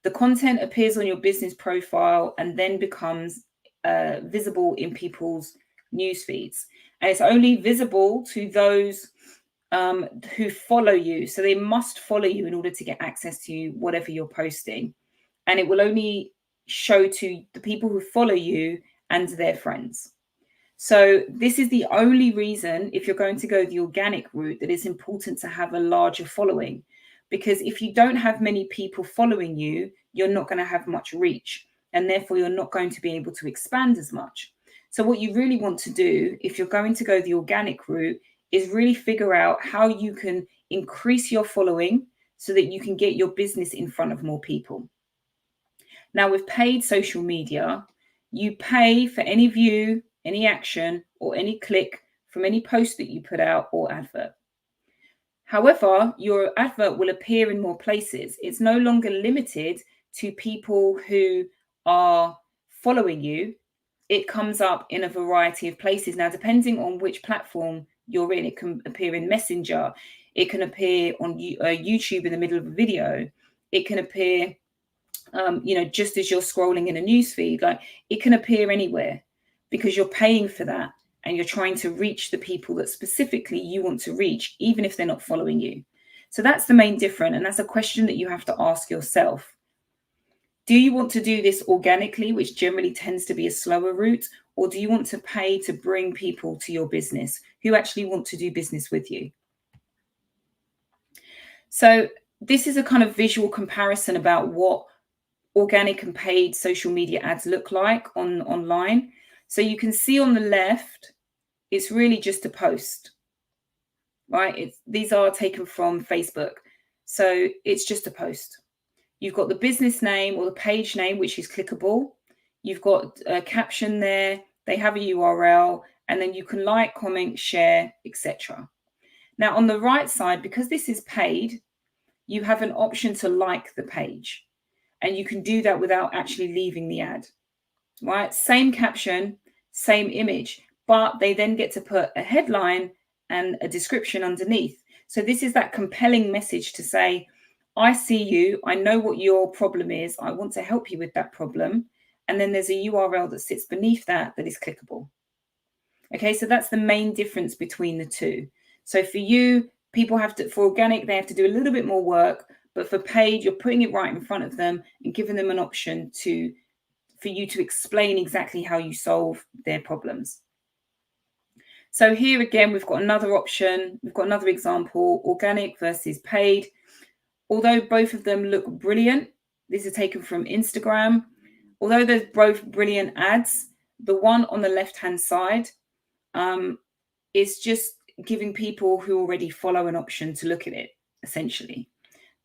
The content appears on your business profile and then becomes visible in people's news feeds. And it's only visible to those who follow you. So they must follow you in order to get access to whatever you're posting. And it will only show to the people who follow you and their friends. So this is the only reason, if you're going to go the organic route, that it's important to have a larger following. Because if you don't have many people following you, you're not going to have much reach, and therefore you're not going to be able to expand as much. So what you really want to do, if you're going to go the organic route, is really figure out how you can increase your following so that you can get your business in front of more people. Now, with paid social media, you pay for any view, any action, or any click from any post that you put out or advert. However, your advert will appear in more places. It's no longer limited to people who are following you. It comes up in a variety of places. Now, depending on which platform you're in, it can appear in Messenger. It can appear on YouTube in the middle of a video. It can appear, just as you're scrolling in a newsfeed. Like, it can appear anywhere because you're paying for that. And you're trying to reach the people that specifically you want to reach, even if they're not following you. So that's the main difference. And that's a question that you have to ask yourself. Do you want to do this organically, which generally tends to be a slower route, or do you want to pay to bring people to your business who actually want to do business with you? So this is a kind of visual comparison about what organic and paid social media ads look like online. So you can see on the left, it's really just a post, right? These are taken from Facebook. So it's just a post. You've got the business name or the page name, which is clickable. You've got a caption there. They have a URL, and then you can like, comment, share, etc. Now on the right side, because this is paid, you have an option to like the page, and you can do that without actually leaving the ad, right? Same caption, same image, but they then get to put a headline and a description underneath. So this is that compelling message to say, I see you, I know what your problem is, I want to help you with that problem. And then there's a URL that sits beneath that is clickable. Okay, so that's the main difference between the two. So for you, people have to, for organic, they have to do a little bit more work, but for paid, you're putting it right in front of them and giving them an option for you to explain exactly how you solve their problems. So here again, we've got another option. We've got another example, organic versus paid. Although both of them look brilliant, these are taken from Instagram. Although they're both brilliant ads, the one on the left-hand side is just giving people who already follow an option to look at it, essentially.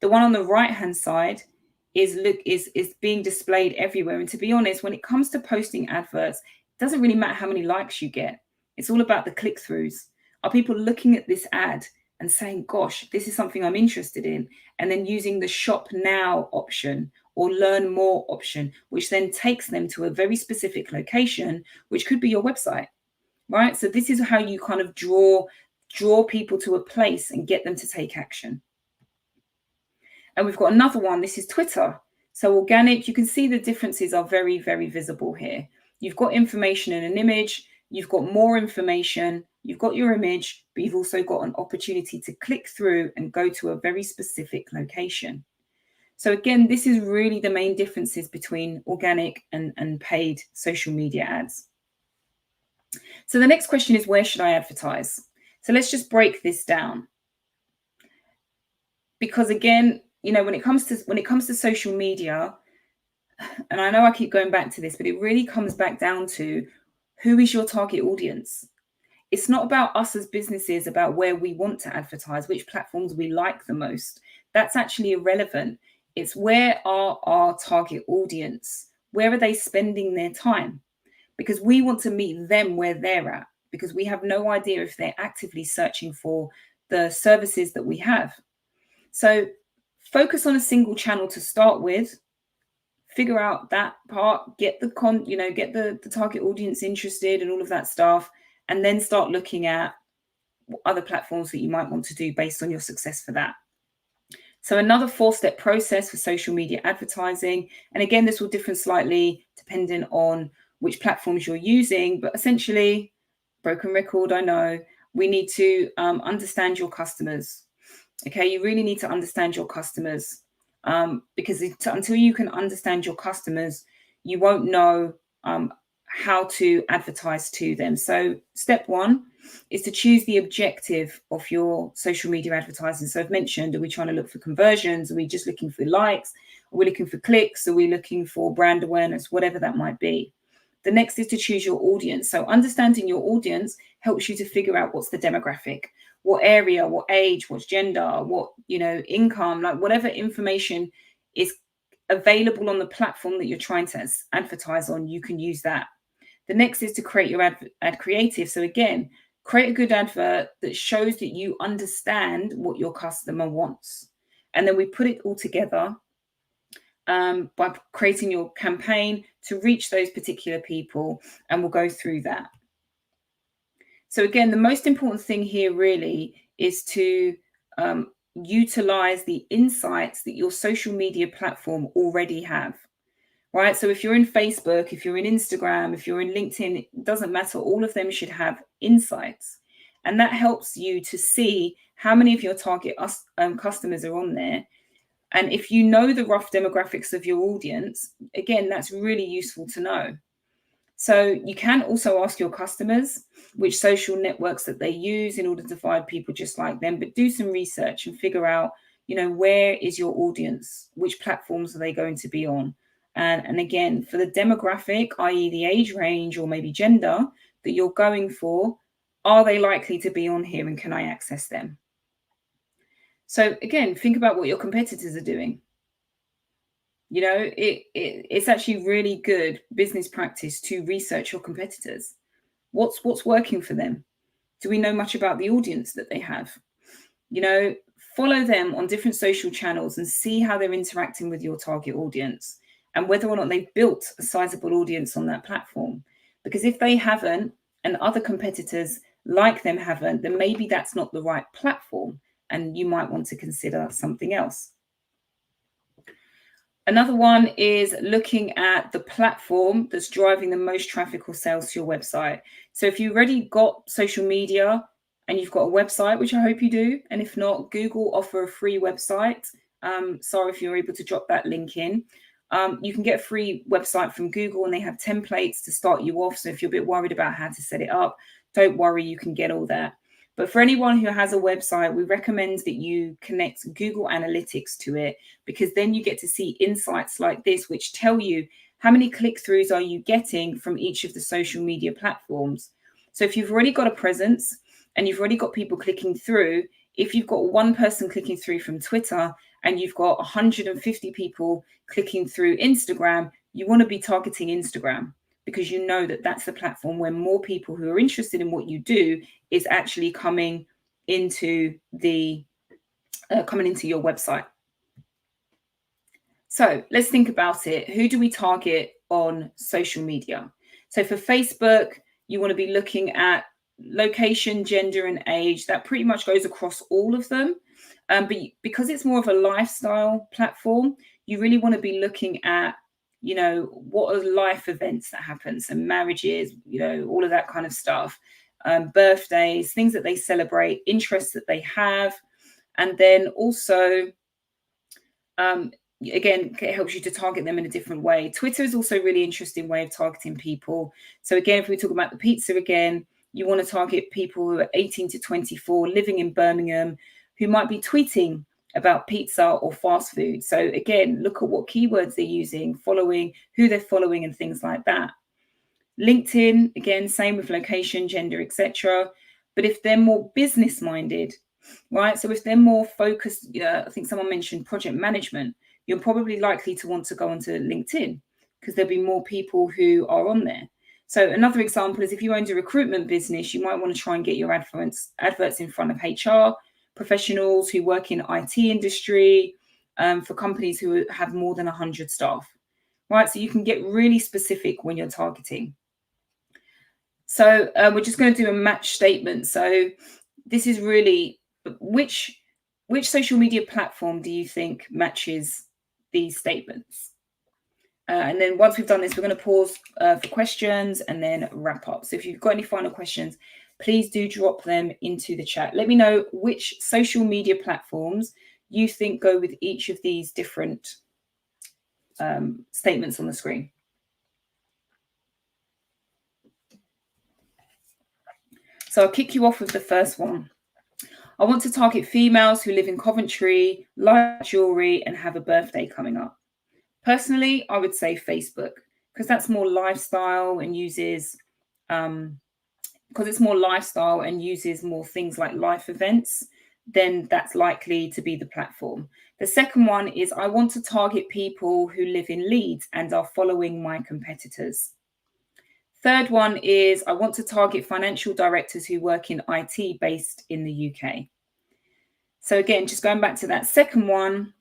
The one on the right-hand side is being displayed everywhere. And to be honest, when it comes to posting adverts, it doesn't really matter how many likes you get. It's all about the click-throughs. Are people looking at this ad and saying, gosh, this is something I'm interested in, and then using the shop now option or learn more option, which then takes them to a very specific location, which could be your website, right? So this is how you kind of draw people to a place and get them to take action. And we've got another one. This is Twitter. So organic, you can see the differences are very, very visible here. You've got information in an image. You've got more information. You've got your image, but you've also got an opportunity to click through and go to a very specific location. So again, this is really the main differences between organic and paid social media ads. So the next question is, where should I advertise? So let's just break this down. Because again, when it comes to social media, and I know I keep going back to this, but it really comes back down to who is your target audience. It's not about us as businesses, about where we want to advertise, which platforms we like the most. That's actually irrelevant. It's where are our target audience? Where are they spending their time? Because we want to meet them where they're at, because we have no idea if they're actively searching for the services that we have. So focus on a single channel to start with, figure out that part, get the target audience interested and all of that stuff, and then start looking at other platforms that you might want to do based on your success for that. So another 4-step process for social media advertising. And again, this will differ slightly depending on which platforms you're using, but essentially, broken record, I know, we need to understand your customers. Okay, you really need to understand your customers, because until you can understand your customers, you won't know how to advertise to them. So step 1 is to choose the objective of your social media advertising. So I've mentioned, are we trying to look for conversions? Are we just looking for likes? Are we looking for clicks? Are we looking for brand awareness? Whatever that might be. The next is to choose your audience. So understanding your audience helps you to figure out what's the demographic, what area, what age, what's gender, what, income, like whatever information is available on the platform that you're trying to advertise on, you can use that. The next is to create your ad creative. So again, create a good advert that shows that you understand what your customer wants. And then we put it all together by creating your campaign to reach those particular people, and we'll go through that. So again, the most important thing here really is to utilize the insights that your social media platform already have, right? So if you're in Facebook, if you're in Instagram, if you're in LinkedIn, it doesn't matter. All of them should have insights. And that helps you to see how many of your target customers are on there. And if you know the rough demographics of your audience, again, that's really useful to know. So you can also ask your customers which social networks that they use in order to find people just like them, but do some research and figure out, where is your audience? Which platforms are they going to be on? And again, for the demographic, i.e. the age range or maybe gender that you're going for, are they likely to be on here and can I access them? So again, think about what your competitors are doing. It's actually really good business practice to research your competitors. What's working for them? Do we know much about the audience that they have? Follow them on different social channels and see how they're interacting with your target audience and whether or not they've built a sizable audience on that platform. Because if they haven't and other competitors like them haven't, then maybe that's not the right platform and you might want to consider something else. Another one is looking at the platform that's driving the most traffic or sales to your website. So if you've already got social media and you've got a website, which I hope you do, and if not, Google offer a free website. Sorry if you're able to drop that link in. You can get a free website from Google and they have templates to start you off. So if you're a bit worried about how to set it up, don't worry, you can get all that. But for anyone who has a website, we recommend that you connect Google Analytics to it, because then you get to see insights like this, which tell you how many click-throughs are you getting from each of the social media platforms. So if you've already got a presence and you've already got people clicking through, if you've got one person clicking through from Twitter and you've got 150 people clicking through Instagram, you want to be targeting Instagram, because you know that that's the platform where more people who are interested in what you do is actually coming into your website. So let's think about it. Who do we target on social media? So for Facebook, you want to be looking at location, gender, and age. That pretty much goes across all of them. But because it's more of a lifestyle platform, you really want to be looking at, what are life events that happen? So marriages, all of that kind of stuff, birthdays, things that they celebrate, interests that they have. And then also, again, it helps you to target them in a different way. Twitter is also a really interesting way of targeting people. So again, if we talk about the pizza again, you want to target people who are 18 to 24, living in Birmingham, who might be tweeting about pizza or fast food. So again, look at what keywords they're using, following, who they're following, and things like that. LinkedIn, again, same with location, gender, etc. But if they're more business minded, right? So if they're more focused, I think someone mentioned project management, you're probably likely to want to go onto LinkedIn because there'll be more people who are on there. So another example is if you owned a recruitment business, you might want to try and get your adverts in front of HR professionals who work in IT industry, for companies who have more than 100 staff, right? So you can get really specific when you're targeting. So we're just going to do a match statement. So this is really which social media platform do you think matches these statements? And then once we've done this, we're going to pause for questions and then wrap up. So if you've got any final questions, please do drop them into the chat. Let me know which social media platforms you think go with each of these different statements on the screen. So I'll kick you off with the first one. I want to target females who live in Coventry, like jewelry, and have a birthday coming up. Personally, I would say Facebook because that's more lifestyle and uses more things like life events. Then that's likely to be the platform. The second one is I want to target people who live in Leeds and are following my competitors. Third one is I want to target financial directors who work in IT based in the UK. So again, just going back to that second one,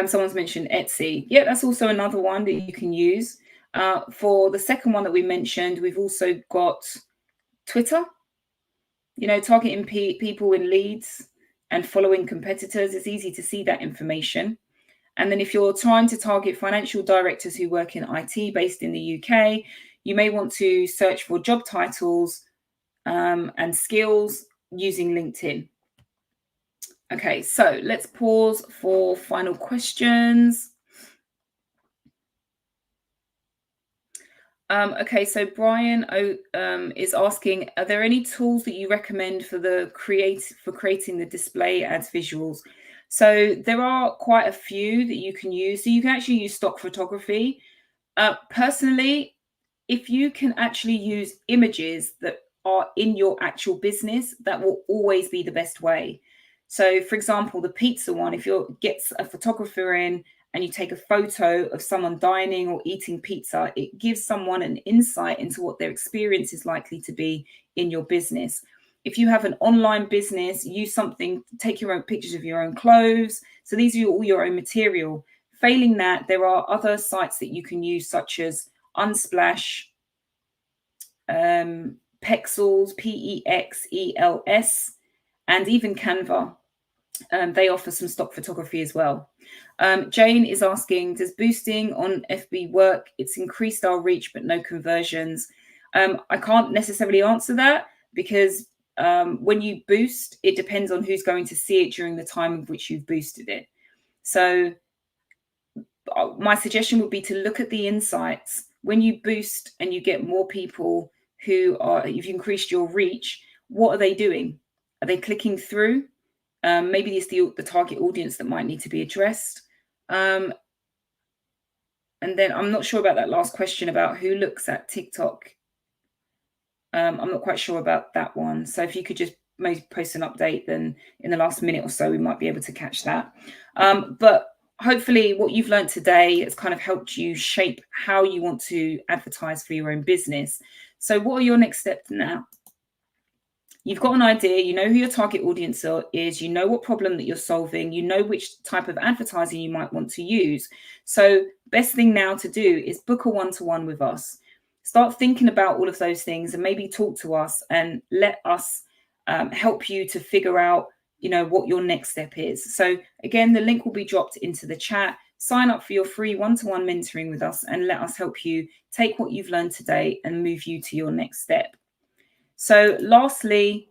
someone's mentioned Etsy. Yeah, that's also another one that you can use. For the second one that we mentioned, we've also got Twitter, targeting people in Leeds and following competitors. It's easy to see that information. And then if you're trying to target financial directors who work in IT based in the UK, you may want to search for job titles and skills using LinkedIn. Okay, so let's pause for final questions. Okay, so Brian is asking, are there any tools that you recommend for creating the display ads visuals? So there are quite a few that you can use. So you can actually use stock photography. Personally, if you can actually use images that are in your actual business, that will always be the best way. So for example, the pizza one, if you get a photographer in and you take a photo of someone dining or eating pizza, it gives someone an insight into what their experience is likely to be in your business. If you have an online business, use something, take your own pictures of your own clothes. So these are all your own material. Failing that, there are other sites that you can use, such as Unsplash, Pexels, Pexels, and even Canva. They offer some stock photography as well. Jane is asking, does boosting on FB work? It's increased our reach, but no conversions. I can't necessarily answer that because when you boost, it depends on who's going to see it during the time of which you've boosted it. So my suggestion would be to look at the insights. When you boost and you get more people you've increased your reach, what are they doing? Are they clicking through? Maybe it's the target audience that might need to be addressed. And then I'm not sure about that last question about who looks at TikTok. I'm not quite sure about that one. So if you could just maybe post an update, then in the last minute or so, we might be able to catch that. But hopefully what you've learned today has kind of helped you shape how you want to advertise for your own business. So what are your next steps now? You've got an idea, you know who your target audience is, you know what problem that you're solving, you know which type of advertising you might want to use. So best thing now to do is book a one-to-one with us. Start thinking about all of those things and maybe talk to us and let us help you to figure out, what your next step is. So again, the link will be dropped into the chat. Sign up for your free one-to-one mentoring with us and let us help you take what you've learned today and move you to your next step. So lastly,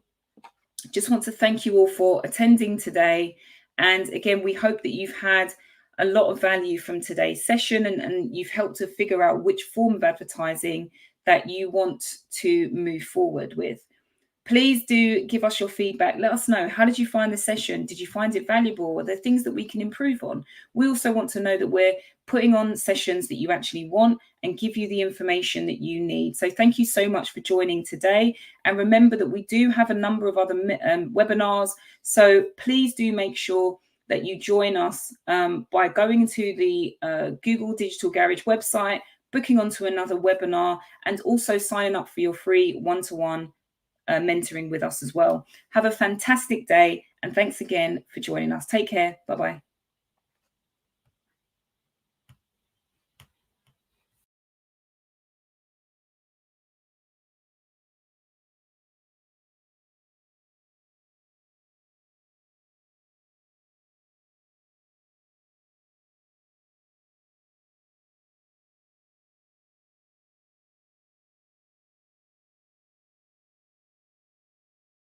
just want to thank you all for attending today. And again, we hope that you've had a lot of value from today's session and you've helped to figure out which form of advertising that you want to move forward with. Please do give us your feedback. Let us know, how did you find the session? Did you find it valuable? Are there things that we can improve on? We also want to know that we're putting on sessions that you actually want and give you the information that you need. So thank you so much for joining today. And remember that we do have a number of other webinars. So please do make sure that you join us by going to the Google Digital Garage website, booking onto another webinar, and also signing up for your free one-to-one mentoring with us as well. Have a fantastic day, and thanks again for joining us. Take care. Bye-bye.